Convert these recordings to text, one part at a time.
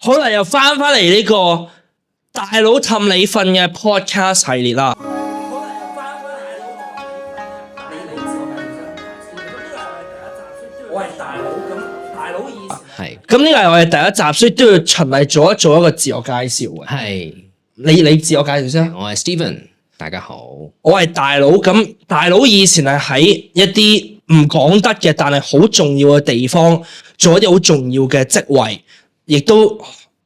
好啦，又翻嚟呢個大佬氹你瞓嘅 podcast 系列啦。我係大佬，咁大佬意思係咁呢個係我哋第一集，所以都要循例做一個自我介紹嘅。係，你自我介紹先。我係 Steven，大家好。我係大佬，咁大佬以前係喺一啲唔講得嘅，但係好重要嘅地方做一啲好重要嘅職位，亦都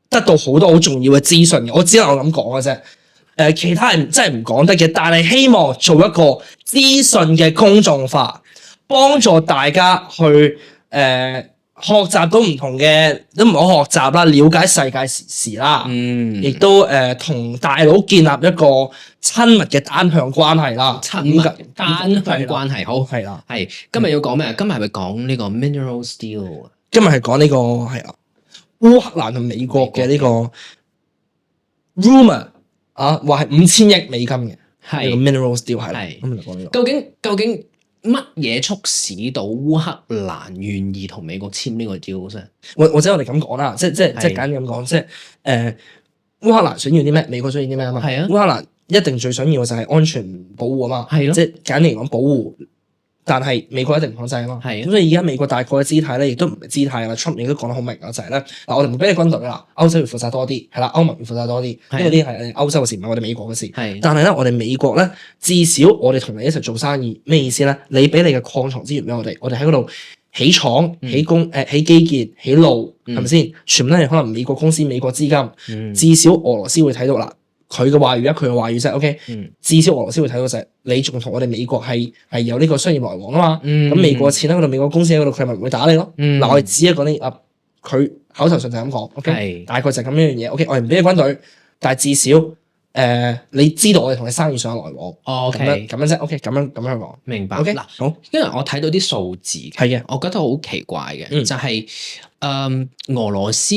得到好多好重要嘅資訊嘅。我只能咁講嘅啫。其他人真係唔講得嘅，但係希望做一個資訊嘅公眾化，幫助大家去學習到唔同嘅，都唔好學習啦，了解世界時事啦，亦都同大佬建立一個親密嘅單向關係啦，親密單向關係好係啦。係今日要講咩？今日係咪講呢個 mineral steel 啊？今日係講呢個係啊，烏克蘭同美國嘅呢個 rumor 啊，話係5000億美金嘅係個 mineral steel 係啦。咁就講呢個。究竟乜嘢促使到烏克蘭願意同美國簽呢個 deal 啫？或者我哋咁講啦，即係簡單咁講，即係烏克蘭想要啲咩，美國想要啲咩啊嘛。係啊，烏克蘭一定最想要嘅就係安全保護啊嘛。係咯，即係簡單嚟講保護。但係美國一定唔控制啊嘛，係咁所以而家美國大概嘅姿態咧，亦都唔係姿態啦。Trump 亦都講得好明啦，就係咧嗱，我哋唔俾你軍隊啦，歐洲要負責多啲，係啦，歐盟要負責多啲，因為呢啲係歐洲嘅事，唔係我哋美國嘅事。係，但係咧，我哋美國咧，至少我哋同你一齊做生意，咩意思咧？你俾你嘅礦藏資源俾我哋喺嗰度起廠、起工、起基建、起路，係咪先？全部都係可能美國公司、美國資金，至少俄羅斯會睇到啦。佢嘅話語佢嘅話語啫，OK，至少俄羅斯會睇到就係你仲同我哋美國係有呢個商業來往啊嘛，咁美國嘅錢喺嗰度，美國公司喺嗰度，佢咪唔會打你咯。嗱，我哋只係講呢啊，佢口頭上就係咁講，OK，大概就係咁樣樣嘢，OK，我哋唔俾你軍隊，但係至少你知道我哋同你生意上有來往，OK，咁樣啫，OK，咁樣講，明白。 OK， 嗱，好，因為我睇到啲數字係嘅，我覺得好奇怪嘅，就係俄羅斯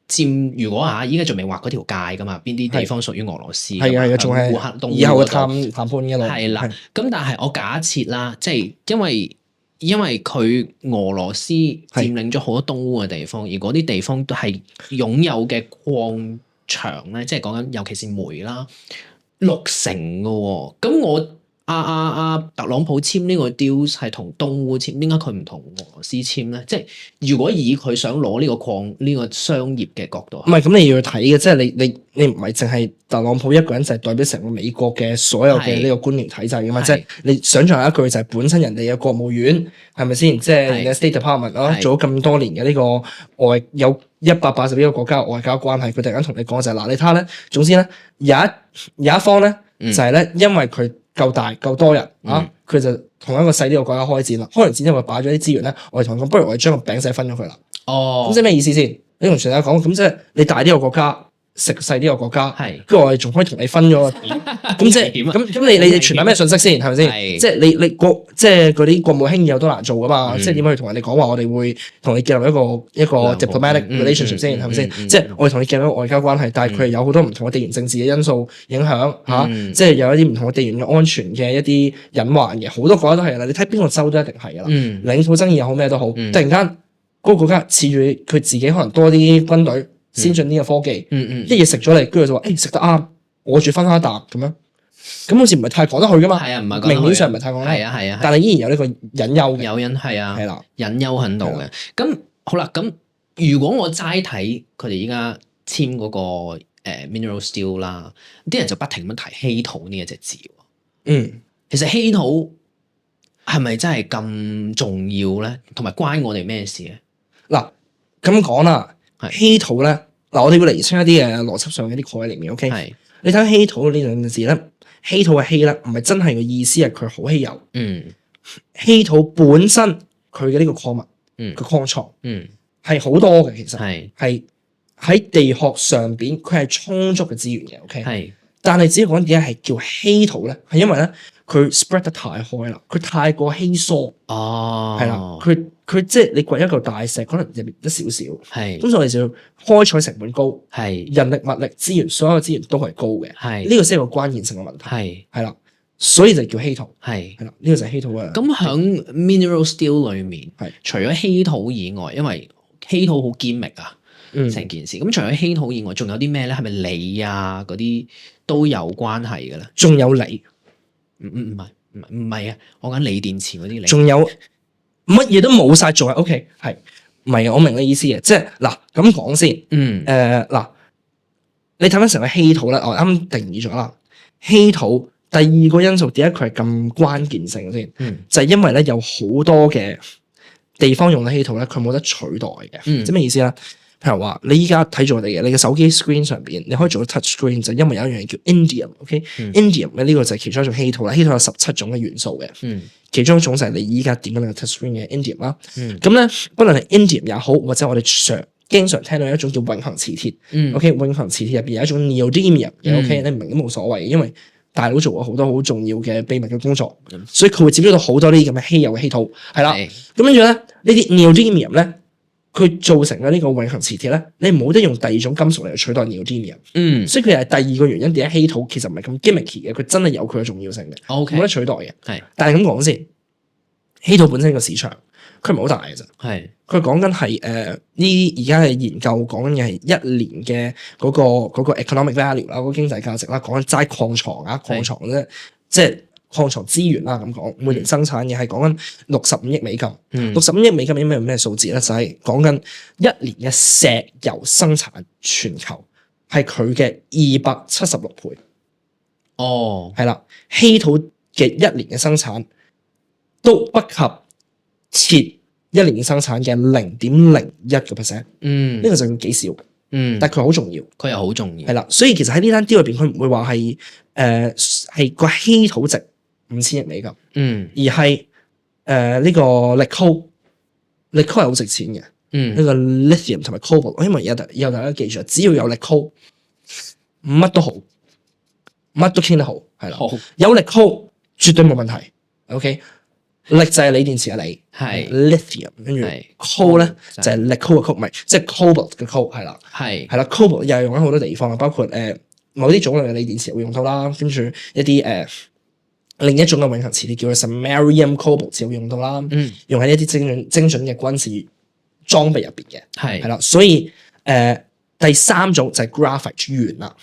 佔，如果依家仲未畫嗰條界噶嘛，邊啲地方屬於俄羅斯？係啊，仲係以後嘅談判嘅路。係啦，咁但係我假設啦，即係因為佢俄羅斯佔領咗好多東烏嘅地方，而嗰啲地方都係擁有嘅礦場咧，即係講緊尤其是煤啦，60%嘅喎，咁我。特朗普簽呢個 deal 係同東烏簽，點解佢唔同俄羅斯簽咧？即係如果以佢想攞呢個礦呢個商業嘅角度，唔係咁你要睇嘅，即係你唔係淨係特朗普一個人就係代表成個美國嘅所有嘅呢個官僚體制噶嘛？即係你想象一句就係本身人哋嘅國務院係咪先？即係人哋 State Department 咯，做咗咁多年嘅呢個外有180幾個國家外交關係，佢突然間同你講就係嗱，你睇下咧，總之咧有一方咧就係咧，因為佢夠大夠多人啊，佢就同一個細啲嘅國家開戰啦。開完戰之後，佢擺咗啲資源咧，我哋同佢講，不如我哋將個餅仔分咗佢啦。咁即係咩意思先？你同全世界講，咁即係你大啲個國家食細啲個國家，跟住我哋仲可以同你分咗個點。咁即係咁你傳達咩信息先？係咪先？即係你即係嗰啲國務卿有都難做噶嘛？即係點去同人哋講話？我哋會同你建立一個 diplomatic relationship 先，係咪先？即係我哋同你建立一個外交關係，但係佢係有好多唔同嘅地緣政治嘅因素影響嚇，即係有一啲唔同嘅地緣嘅安全嘅一啲隱患嘅，好多國家都係啦。你睇邊個州都一定係噶啦，領土爭議又好咩都好，突然間嗰個國家恃住佢自己可能多啲軍隊。先進啲嘅科技，一嘢食咗嚟，跟住就話，食得啱，我住分開一啖咁樣，咁好似唔係太講得去噶嘛，係啊，唔係明面上唔係太講得去，係啊，但係依然有呢個隱憂嘅，有隱係啊，係啦，隱憂喺度嘅。咁好啦，咁如果我齋睇佢哋依家簽嗰個mineral steel 啦，啲人就不停咁提稀土呢一隻字。其實稀土係咪真係咁重要咧？同埋關我哋咩事咧？嗱，咁講啦，稀土咧。嗱，我哋會釐清一啲嘅邏輯上嘅啲概念嘅，OK？你睇稀土呢兩個字咧，稀土嘅稀咧，唔係真係個意思係佢好稀有。稀土本身佢嘅呢個礦物，個礦藏，係好多嘅，其實係喺地殼上邊，佢係充足嘅資源嘅，OK？但係只要講點解係叫稀土咧，係因為咧佢 spread 得太開啦，佢太過稀疏。係啦，佢即係你掘一嚿大石，可能入面一少少，咁所以我哋就要開採成本高，人力物力資源所有資源都係高嘅，呢個先係個關鍵性嘅問題，係啦，所以就叫稀土，係啦，呢個就係稀土嘅。咁響 mineral steel 裏面，除咗稀土以外，因為稀土好堅密啊，成件事。咁除咗稀土以外，仲有啲咩咧？係咪鋰啊嗰啲都有關係嘅咧？仲有鋰，唔係啊！我講鋰電池嗰啲鋰，仲有乜嘢都冇晒，仲係 OK 係。唔係，我明你意思嘅，即係嗱咁講先。嗱，你睇翻成個稀土咧，我啱啱定義咗啦。稀土第二個因素點解佢係咁關鍵性先？就係因為咧有好多嘅地方用嘅稀土咧，佢冇得取代嘅。即係咩意思咧？譬如話，你依家睇住我哋嘅，你嘅手機 screen 上邊，你可以做到 touch screen，就因為有一樣嘢叫 indium，OK？indium 咧呢個就係其中一種稀土啦。稀土有17種嘅元素嘅，其中一種就係你依家點緊你個 touch screen 嘅 indium 啦。咁咧，不論係 indium 也好，或者我哋經常聽到一種叫永恆磁鐵，OK？永恆磁鐵入邊有一種 neodymium 嘅，OK？你唔明都冇所謂，因為大佬做過好多好重要嘅秘密嘅工作，所以佢會接觸到好多呢啲咁嘅稀有嘅稀土，係啦。咁跟住咧，呢啲 neodymium 咧，佢造成嘅呢個永恆磁鐵咧，你冇得用第二種金屬嚟取代 neodymium，所以佢係第二個原因點解稀土其實唔係咁 gimmicky 嘅，佢真係有佢嘅重要性嘅，冇得取代嘅。係，但係咁講先，稀土本身個市場佢唔係好大嘅啫，佢講緊係呢而家嘅研究講緊嘅係一年嘅嗰個 economic value 啦，嗰個經濟價值啦，講緊齋礦床啊，礦床咧即係礦床資源啦咁講，每年生產嘅係講緊65億美金，65億美金係咩數字咧？就係講緊一年嘅石油生產全球係佢嘅276倍。係啦，稀土嘅一年嘅生產都不及鐵一年生產嘅0.01%，呢個就叫幾少？但係佢好重要，佢又好重要，係啦。所以其實喺呢單 deal 入邊，佢唔會話係個稀土值5000億美金，而係呢個鋰係好值錢嘅，呢個 lithium 同埋 cobalt。因為有大家記住，只要有鋰，乜都好，乜都傾得好，係啦。有鋰絕對冇問題。OK。鋰就係鋰電池嘅鋰，係 lithium， 跟住 coal 咧就係 nickel 嘅 coal，唔係即係 cobalt 嘅 coal，係啦，係啦 cobalt 又係用喺好多地方啊，包括某啲種類嘅鋰電池會用到啦，跟住一啲另一種嘅永恆磁鐵叫做 samarium cobalt 就會用到啦，用喺一啲精準嘅軍事裝備入邊嘅，係啦，所以第三種就係 graphite 鉛啦，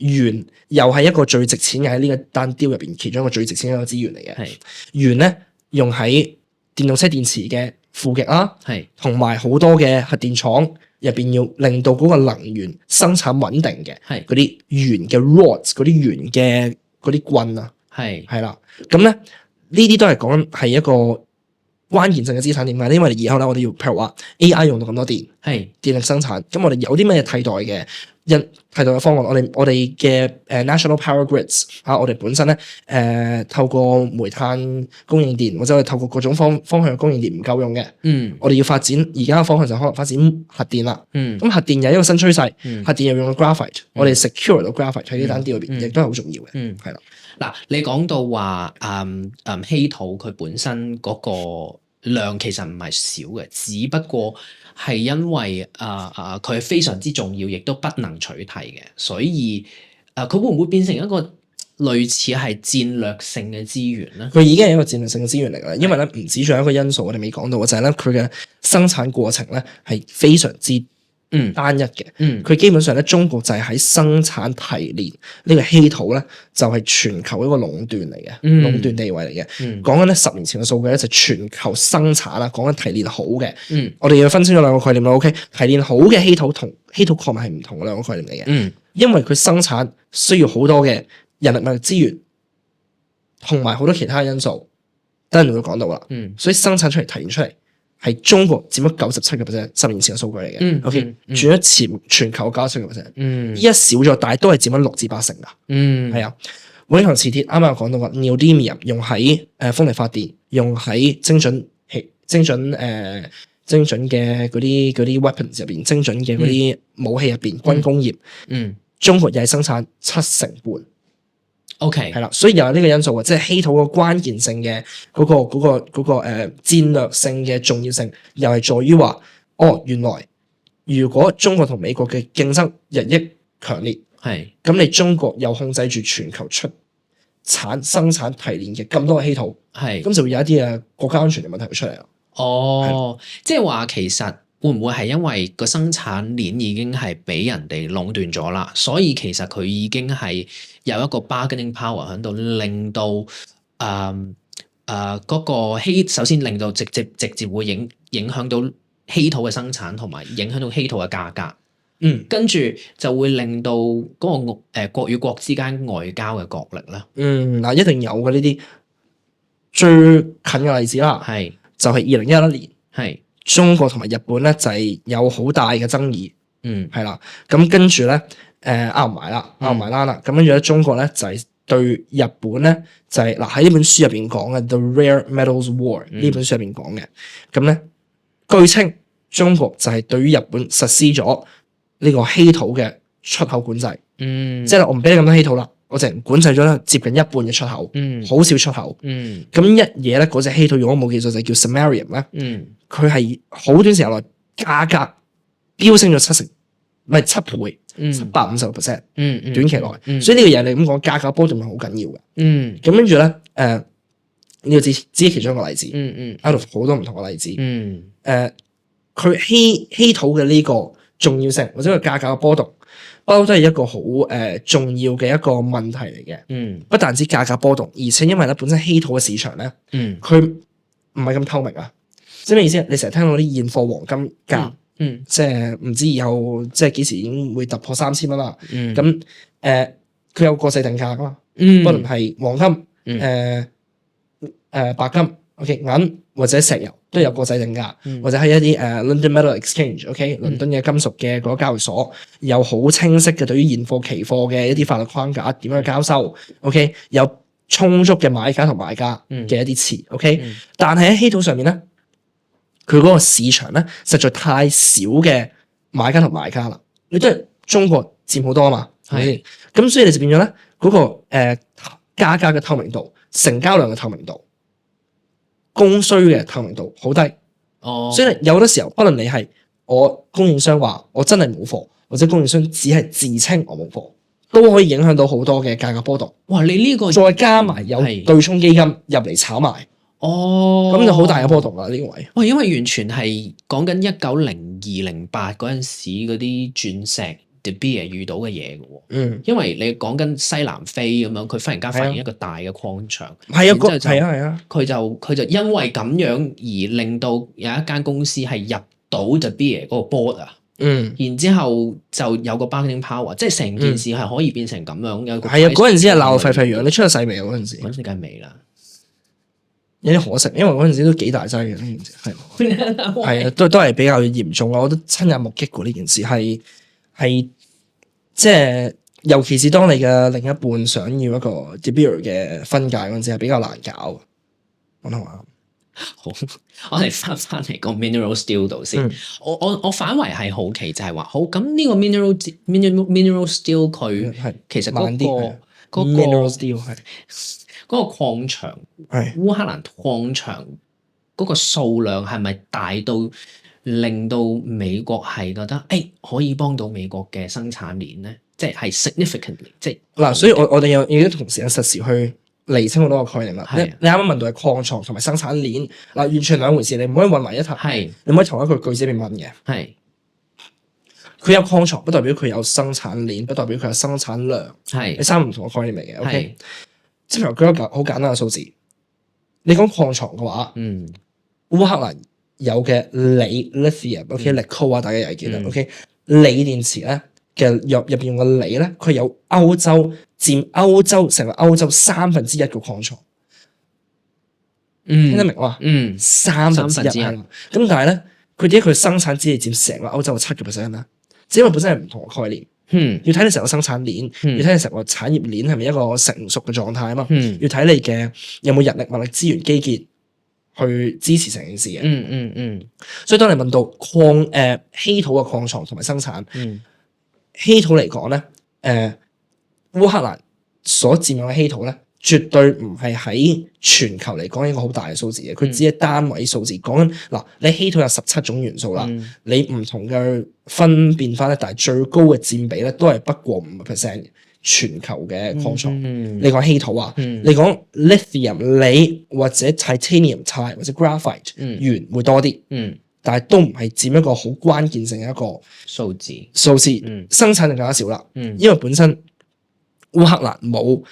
鉛又係一個最值錢嘅喺呢個單 deal 入邊其中一個最值錢嘅一個資源嚟嘅，鉛咧。用喺電動車電池嘅負極啦，同埋好多嘅核電廠入邊要令到嗰個能源生產穩定嘅，嗰啲鉛嘅 rods， 嗰啲鉛嘅嗰啲棍啊，係啦，咁咧呢啲都係講係一個關鍵性嘅資產點解？因為以後咧我哋要譬如話 AI 用到咁多電力生產，咁我哋有啲咩替代嘅方案？我哋嘅National Power Grids 我哋本身咧透過煤炭供應電或者我哋透過各種方向供應電唔夠用嘅，我哋要發展而家嘅方向就可能發展核電啦。咁核電又係一個新趨勢，核電又用到 graphite，我哋 secure 到 graphite 喺呢單 deal 入邊，亦都係好重要嘅。係啦，嗱，你講到話稀土佢本身嗰個量其實唔係少嘅，只不過係因為佢係非常之重要，亦都不能取替嘅，所以佢會唔會變成一個類似係戰略性嘅資源咧？佢已經係一個戰略性嘅資源嚟㗎啦，因為咧唔止仲有一個因素我哋未講到嘅，就係咧佢嘅生產過程咧係非常之單一嘅，佢基本上咧中國就係喺生產提煉呢個稀土咧，就係全球一個壟斷嚟嘅，壟斷地位嚟嘅。講緊咧10年前嘅數據咧，就全球生產啦，講緊提煉好嘅。我哋要分清咗兩個概念啦。OK，提煉好嘅稀土同稀土礦物係唔同嘅兩個概念嚟嘅。因為佢生產需要好多嘅人力物力資源，同埋好多其他因素，等陣會講到啦。所以生產出嚟提煉出嚟。係中國佔咗97%，10年前嘅數據嚟嘅。OK，轉咗全球97%。依家少咗，但係都係佔咗6至8成㗎。係啊，永恆磁鐵啱啱有講到話 neodymium 用喺風力發電，用喺精準嘅嗰啲 weapons 入邊，精準嘅嗰啲武器入邊，軍工業。中國又係生產7成半。OK， 係啦，所以又有呢個因素啊，即係稀土個關鍵性嘅嗰個戰略性嘅重要性，又係在於話，原來如果中國同美國嘅競爭日益強烈，咁你中國又控制住全球生產提煉嘅咁多嘅稀土，咁就會有一啲國家安全嘅問題會出嚟啦。即係話其實會唔會係因為個生產鏈已經係俾人哋壟斷咗啦，所以其實佢已經係有一個 bargaining power 喺度，令到嗰個首先令到直接會影響到稀土嘅生產，同埋影響到稀土嘅價格。跟住就會令到嗰個國與國之間外交嘅角力啦。嗱，一定有嘅呢啲。最近嘅例子啦，就係2011年，中國同埋日本咧就係有好大嘅爭議，係啦。咁跟住咧，拗唔埋啦。咁跟住咧，中國咧就係對日本咧就係嗱喺呢本書入邊講嘅《The Rare Metals War》呢本書入邊講嘅。咁咧，據稱中國就係對於日本實施咗呢個稀土嘅出口管制，即係我唔俾你咁多稀土啦。我淨管制咗接近一半嘅出口，好少出口。咁一嘢咧，嗰隻稀土如果冇記錯就叫 Samarium 咧，佢係好短時間內價格飆升咗7倍，750%。短期內，所以呢個嘢你咁講，價格波動係好緊要嘅。咁跟住咧，呢個只係其中一個例子，out of 好多唔同嘅例子。佢稀土嘅呢個重要性或者個價格嘅波動，不嬲都係一個好重要嘅一個問題嚟嘅。不但止價格波動，而且因為咧本身稀土嘅市場咧，佢唔係咁透明啊。即係咩意思啊？你成日聽到啲現貨黃金價，即係唔知以後即係幾時已經會突破3000蚊啦。咁佢有國際定價噶嘛？不論係黃金、白金、OK 銀或者石油都有國際定價，或者係一啲London Metal Exchange，OK 倫敦嘅金屬嘅嗰個交易所有好清晰嘅對於現貨期貨嘅一啲法律框架，點樣去交收 ，OK 有充足嘅買家同賣家嘅一啲詞，OK 但係喺稀土上面咧，佢嗰個市場咧實在太少嘅買家同賣家啦，你都係中國佔好多啊嘛，係咪先？咁所以你就變咗咧嗰個價格嘅透明度、成交量嘅透明度、供需嘅透明度好低，所以有好多時候，不論你係我供應商話我真係冇貨，或者供應商只係自稱我冇貨，都可以影響到好多嘅價格波動。哇！你呢個再加埋有對沖基金入嚟炒賣，咁就好大嘅波動啦呢個位。哇！因為完全係講緊1902、08嗰陣時嗰啲鑽石 De Beer 遇到嘅嘢嘅喎。因為你講緊西南非咁樣，佢忽然間發現一個大嘅礦場，佢就因為咁樣而令到有一間公司係入到 De Beer 嗰個 board 啊。然之後就有個 bargaining power，即係成件事係可以變成咁樣。有個係啊，嗰陣時係鬧沸沸揚，你出咗世未啊？嗰陣時梗係未啦，有啲可惜，因為嗰陣時都幾大劑嘅呢件事，係啊，都係比較嚴重啊！我都親眼目擊過呢件事，係即係，尤其是當你嘅另一半想要一個 De Beer 嘅分界嗰陣時，係比較難搞。我同話好，我哋翻嚟個 mineral steel 度先。我反為係好奇，就係話好咁呢個 mineral steel 佢其實嗰個 mineral steel 係嗰個礦場，烏克蘭礦場嗰個數量係咪大到令到美國係覺得可以幫到美國嘅生產鏈咧？即係 significantly， 即係嗱，所以我哋亦都同時間實時去釐清好多個概念啦。你啱啱問到係礦床同埋生產鏈，嗱，完全兩回事，你唔可以混為一談。你唔可以同一句子入面問嘅。佢有礦床，不代表佢有生產鏈，不代表佢有生產量。你三個唔同嘅概念嚟嘅。OK，即係譬如舉一個好簡單嘅數字，你講礦床嘅話，烏克蘭有嘅鋰 lithium，OK， 鋰礦啊，大家又係記得。OK， 鋰電池咧嘅入邊用嘅鋰咧，佢有佔歐洲成為歐洲1/3嘅礦床。聽得明嘛？1/3係啦。咁但係咧，佢點解佢生產只係佔成個歐洲嘅7%咧？只因為本身係唔同嘅概念。要睇你成個生產鏈，要睇你成個產業鏈係咪一個成熟嘅狀態啊嘛。要睇你嘅有冇人力、物力、資源、基建去支持成件事嘅。所以當你問到稀土嘅礦床同埋生產，稀土嚟講咧，烏克蘭所佔有嘅稀土咧，絕對唔係喺全球嚟講一個好大嘅數字嘅，佢只係單位數字。講緊嗱，你稀土有17種元素啦，你唔同嘅分辨法咧，但係最高嘅佔比咧都係不過5%全球嘅礦床。你講稀土啊，你講 lithium 鋰或者 titanium 鈦或者 graphite 鉛會多啲。但係都唔係佔一個好關鍵性嘅一個數字，數字，嗯生產就更加少啦。嗯因為本身烏克蘭冇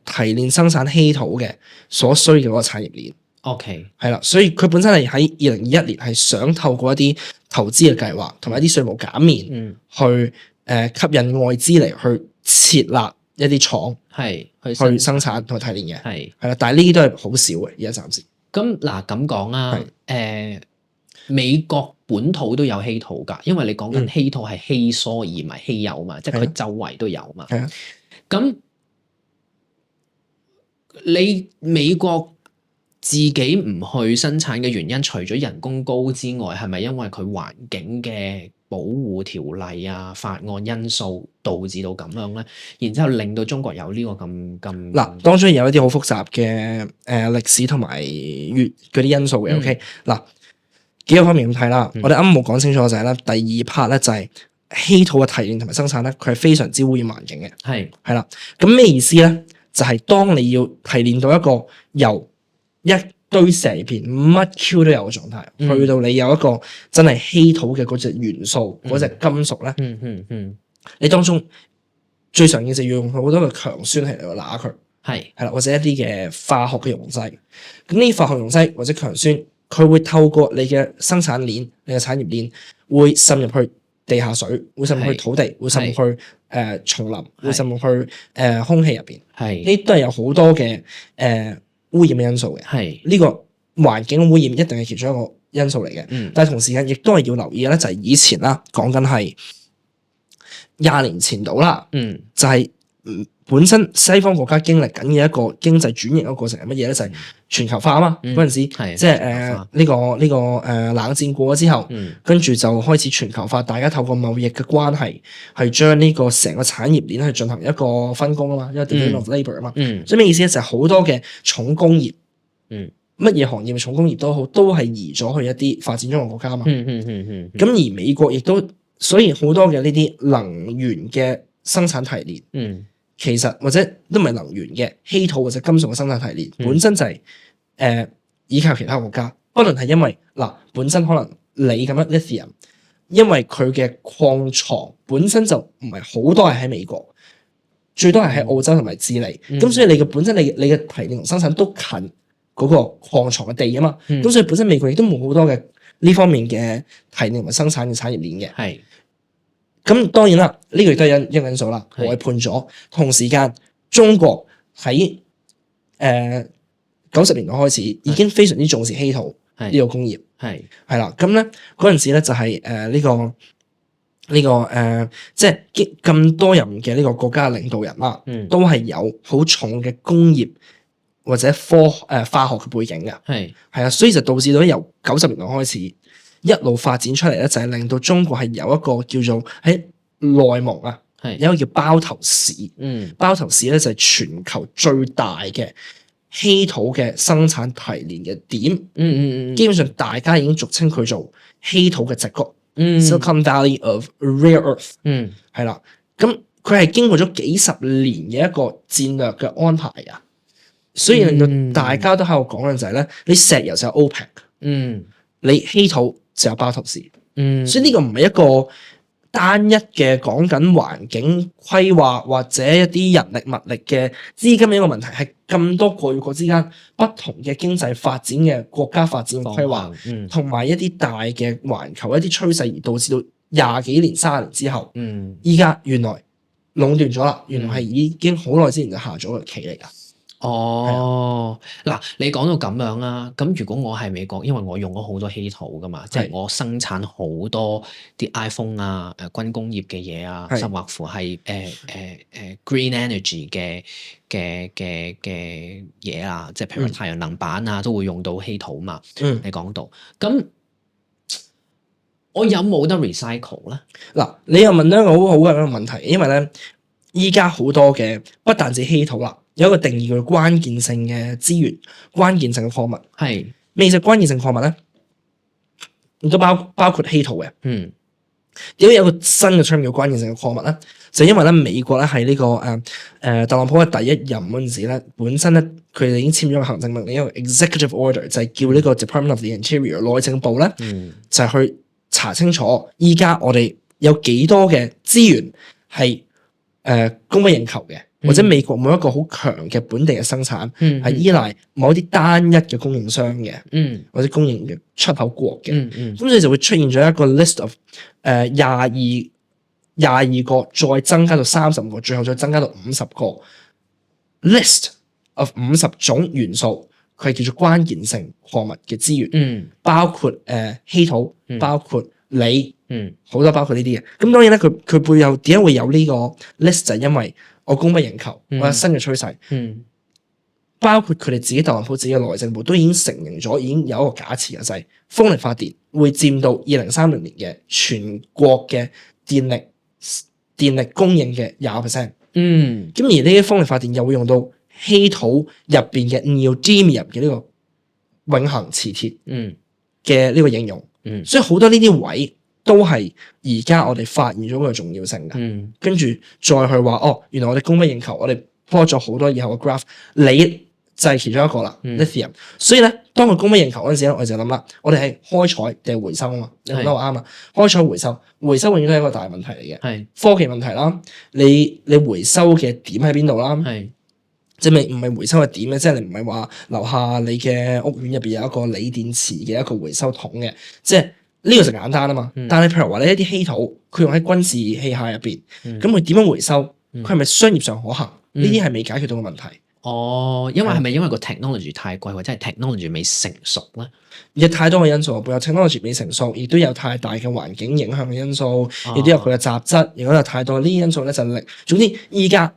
提煉生產稀土嘅所需嘅嗰個產業鏈， ，OK，係啦，所以佢本身係喺2021年係想透過一啲投資嘅計劃同埋一啲稅務減免，去吸引外資嚟去設立一啲廠，係去生產同埋提煉嘅，係係啦，但係呢啲都係好少嘅，而家暫時。咁嗱咁講啊，美國本土都有稀土㗎，因為你講緊稀土係稀疏而唔係稀有嘛，即係佢周圍都有嘛。係啊，咁你美國自己唔去生產嘅原因，除咗人工高之外，係咪因為佢環境嘅保護條例啊、法案因素導致到咁樣咧？然之後令到中國有呢個咁嗱，當中有一啲好複雜嘅歷史同埋嗰啲因素嘅。OK，嗱，幾個方面咁睇啦。我哋啱啱冇講清楚就係咧，第二 part 咧就係稀土嘅提煉同埋生產咧，佢係非常之污染環境嘅。係啦，咁咩意思咧？就係當你要提煉到一個由一堆石入邊乜 Q 都有嘅狀態，去到你有一個真係稀土嘅嗰隻元素、嗰隻金屬咧，你當中最常見就要用好多嘅強酸嚟到揦佢，係啦，或者一啲嘅化學嘅溶劑。咁呢啲化學溶劑或者強酸，佢會透過你嘅生產鏈、你嘅產業鏈，會滲入去地下水，會滲入去土地，會滲入去叢林，會滲入去空氣入邊。呢啲都係有好多嘅污染嘅因素嘅。呢個環境污染一定係其中一個因素嚟嘅。但係同時間亦都係要留意嘅咧，就係以前啦，講緊係20年前度啦，就係本身西方國家經歷緊嘅一個經濟轉型嘅過程係乜嘢咧？就係全球化啊嘛。嗰陣時即係呢個冷戰過咗之後，跟住就開始全球化，大家透過貿易嘅關係，係將呢個成個產業鏈去進行一個分工啊嘛，一個 division of labour 啊嘛。所以咩意思咧？就係好多嘅重工業，乜嘢行業嘅重工業都好，都係移咗去一啲發展中國家啊嘛。咁而美國亦都，所以好多嘅呢啲能源嘅生產提煉，其實或者都唔係能源嘅稀土或者金屬嘅生產提煉，本身就係依靠其他國家，不論係因為本身可能你咁樣 lithium，因為佢嘅礦床本身就唔係好多係喺美國，最多係喺澳洲同埋智利，咁所以你嘅本身你嘅提煉同生產都近嗰個礦床嘅地啊嘛，咁所以本身美國亦都冇好多嘅呢方面嘅提煉同埋生產嘅產業鏈嘅。咁當然啦，呢個亦都係一個因素啦，外判咗。同時間，中國喺90年代開始已經非常之重視稀土呢個工業，係啦。咁咧嗰陣時咧就係即係咁多人嘅呢個國家嘅領導人啦，都係有好重嘅工業或者化學嘅背景嘅，係啊，所以就導致到由90年代開始，一路發展出嚟咧，就係令到中國係有一個叫做喺內蒙啊，有一個叫包頭市。包頭市咧就係全球最大嘅稀土嘅生產提煉嘅點。基本上大家已經俗稱佢做稀土嘅矽谷。Silicon Valley of Rare Earth。係啦，咁佢係經過咗幾十年嘅一個戰略嘅安排啊，所以令到大家都喺度講嘅就係咧，你石油就有 OPEC。你稀土就有包頭市，所以呢個唔係一個單一嘅講緊環境規劃或者一啲人力物力嘅資金嘅一個問題，係咁多個與個之間不同嘅經濟發展嘅國家發展嘅規劃，同埋一啲大嘅環球一啲趨勢而導致到20幾年、30年之後，依家原來壟斷咗啦，原來係已經好耐之前就下咗個棋嚟㗎。嗱，你講到咁樣啦，咁如果我係美國，因為我用咗好多稀土噶嘛，即係我生產好多啲 iPhone 啊、軍工業嘅嘢啊，甚或乎係green energy 嘅嘢啊，即係譬如太陽能板啊，都會用到稀土嘛。你講到咁，我有冇得 recycle 咧？嗱，你又問到一個好好嘅一個問題，因為咧，依家好多嘅不但止稀土啦。有一個定義叫關鍵性嘅資源、關鍵性嘅礦物。咩意思？關鍵性礦物咧，亦都包括稀土嘅。點解有個新嘅 term 叫關鍵性嘅礦物咧？就因為咧美國咧係呢個特朗普嘅第一任嗰陣時咧，本身咧佢哋已經簽咗個行政命令，一個 executive order 就係叫呢個 Department of the Interior 內政部咧，就係去查清楚依家我哋有幾多嘅資源係供不應求嘅。或者美國冇一個好強嘅本地嘅生產，係依賴某啲單一嘅供應商嘅，或者供應嘅出口國嘅，咁所以就會出現咗一個 list of 廿二個，再增加到30個，最後再增加到50個 list of 50種元素，佢係叫做關鍵性礦物嘅資源，包括稀土，包括鋰，好多包括呢啲嘅。咁當然咧，佢背後點解會有呢個 list 就係因為我供不應求，我有新嘅趨勢，包括佢哋自己特朗普自己嘅內政部都已經承認咗，已經有一個假設嘅就係風力發電會佔到2030年嘅全國嘅電力供應嘅20%。咁而呢啲風力發電又會用到稀土入邊嘅 neodymium 嘅呢個永恆磁鐵嘅呢個應用。所以好多呢啲位都係而家我哋發現咗佢嘅重要性嘅，跟住再去話原來我哋供不應求，我哋 plot 咗好多以後嘅 graph， 鋰就係其中一個啦，lithium。所以咧，當佢供不應求嗰陣時咧，我就諗啦，我哋係開採定係回收啊嘛？你講得啱啊！開採回收永遠都係一個大問題嚟嘅，科技問題啦，你回收嘅點喺邊度啦？即係唔係回收嘅點咧？即係你唔係話樓下你嘅屋苑入邊有一個鋰電池嘅一個回收桶嘅，即係呢個就簡單啊嘛。但係譬如話你一啲稀土，佢用喺軍事器械入邊，咁佢點樣回收？佢係咪商業上可行？呢啲係未解決到嘅問題。因為係咪因為個 technology 太貴，或者係 technology 未成熟咧？有太多嘅因素，背後 technology 未成熟，亦都有太大嘅環境影響嘅因素，亦都有佢嘅雜質，亦都有太多呢啲因素咧就令。總之依家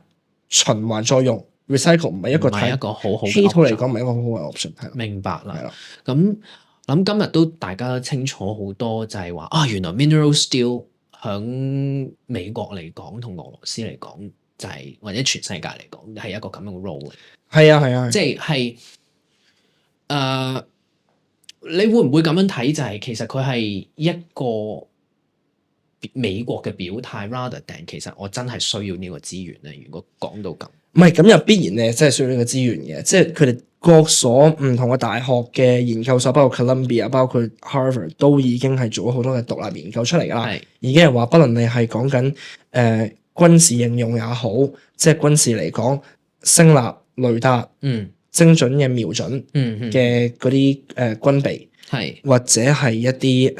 循環再用。recycle 唔係一個好好稀土嚟講唔係一個好好嘅 option， 係明白啦。咁諗今日都大家清楚好多，就係話原來 mineral steel 響美國嚟講同俄羅斯嚟講，就係或者全世界嚟講係一個咁樣嘅 role。係啊，即係你會唔會咁樣睇？就係其實佢係一個美國嘅表態 ，rather than 其實我真係需要呢個資源咧。如果講到咁。唔係咁又必然咧，真係需要呢個資源嘅，即係佢哋各所唔同嘅大學嘅研究所，包括 Columbia、包括 Harvard， 都已經係做咗好多嘅獨立研究出嚟㗎啦。已經係話，不論你係講緊軍事應用也好，即係軍事嚟講，聲納、雷達、精準嘅瞄準嘅嗰啲軍備，或者係一啲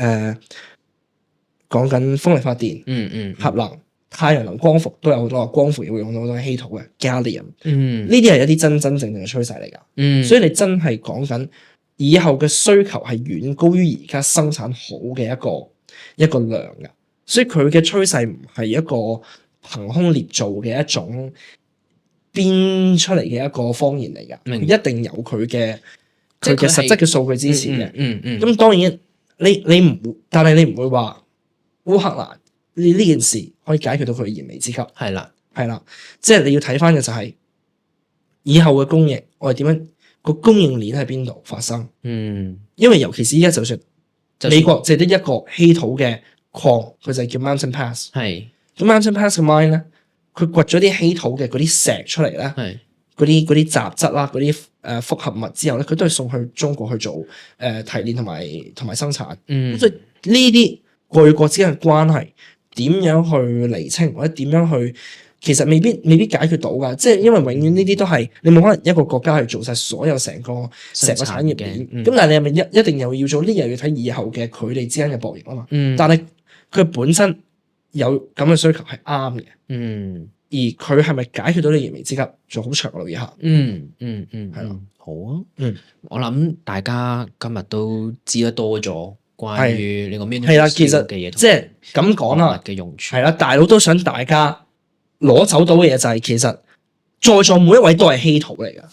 講緊風力發電、核能。太陽能光伏都有好多，光伏會用到好多稀土嘅 gallium，呢啲係一啲真正嘅趨勢嚟㗎。所以你真係講緊以後嘅需求係遠高於而家生產好嘅一個量㗎。所以佢嘅趨勢唔係一個憑空捏造嘅一種編出嚟嘅一個謊言嚟㗎，一定有佢嘅實質嘅數據支持嘅。咁當然你唔，但係你唔會話烏克蘭。呢件事可以解決到佢嘅燃眉之急，係啦，即係你要睇翻嘅就係以後嘅供應，我哋點樣個供應鏈喺邊度發生？因為尤其是依家就算美國淨係得一個稀土嘅礦，佢就係叫 Mountain Pass。咁 Mountain Pass 嘅 mine 咧，佢掘咗啲稀土嘅嗰啲石出嚟咧，嗰啲雜質啦，嗰啲複合物之後咧，佢都係送去中國去做提煉同埋生產。所以呢啲國與國之間嘅關係。點樣去釐清或者點樣去，其實未必解決到㗎，即係因為永遠呢啲都係你冇可能一個國家去做晒所有成個產業鏈，咁但係你係咪一定又要做呢？又要睇以後嘅佢哋之間嘅博弈啊嘛。但係佢本身有咁嘅需求係啱嘅，而佢係咪解決到你燃眉之急，仲好長路以下。係咯，好啊。我諗大家今日都知得多咗。關於呢個 mineral steel 嘅嘢，即係咁講啦，嘅用處係啦，大佬都想大家攞走到嘅嘢就係，其實在座每一位都係稀土嚟噶，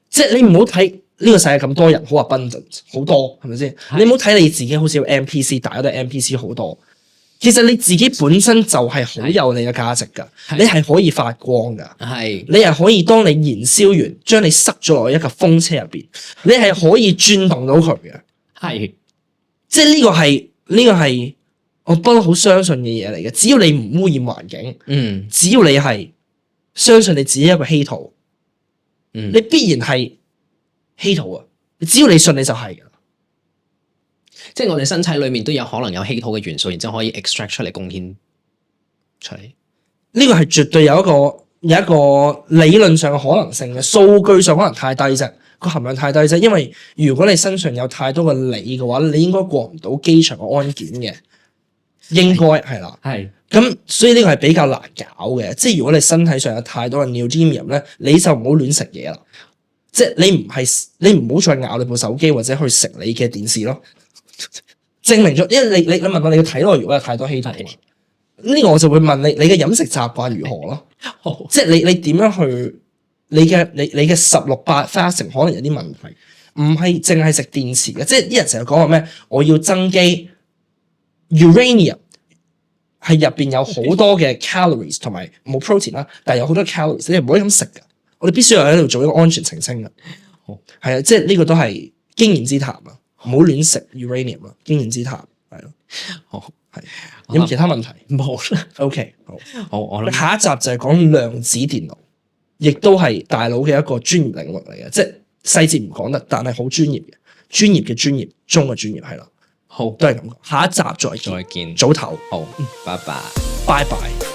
即係你唔好睇呢個世界咁多人好 abundant 好多，係咪先？你唔好睇你自己好似有 NPC， 大家都係 NPC 好多，其實你自己本身就係好有你嘅價值噶，你係可以發光噶，你係可以當你燃燒完，將你塞咗落一架風車入邊，你係可以轉動到佢嘅，即係呢個係我不嬲好相信嘅嘢嚟嘅。只要你唔污染環境，只要你係相信你自己一個稀土，你必然係稀土啊！只要你信，你就係噶。即係我哋身體裏面都有可能有稀土嘅元素，然之後可以 extract 出嚟貢獻出嚟。呢個係絕對有一個理論上嘅可能性嘅，數據上可能太低啫，個含量太低啫。因為如果你身上有太多嘅鋰嘅話，你應該過唔到機場嘅安檢嘅，應該係啦。係咁，所以呢個係比較難搞嘅。即係如果你身體上有太多嘅 neodymium 咧，你就唔好亂食嘢啦。即係你唔好再咬你部手機或者去食你嘅電視咯。證明咗，因為你問我你嘅體內如果有太多稀土，呢個我就會問你嘅飲食習慣如何咯？即係你點樣去你嘅16/8 fasting 可能有啲問題，唔係淨係食電池嘅。即係啲人成日講話咩？我要增肌 uranium 係入邊有好多嘅 calories 同埋冇 protein 啦，但係有好多 calories， 你唔可以咁食噶。我哋必須要喺度做一個安全澄清嘅。係啊，即係呢個都係經驗之談啊！唔好亂食 uranium 啦，經驗之談係咯。好係，有冇其他問題？冇啦。OK， 好，我諗下一集就係講量子電腦，亦都係大佬嘅一個專業領域嚟嘅，即係細節唔講得，但係好專業嘅，專業嘅專業中嘅專業係咯。好，都係咁講。下一集再見，早唞。好，拜拜，拜拜。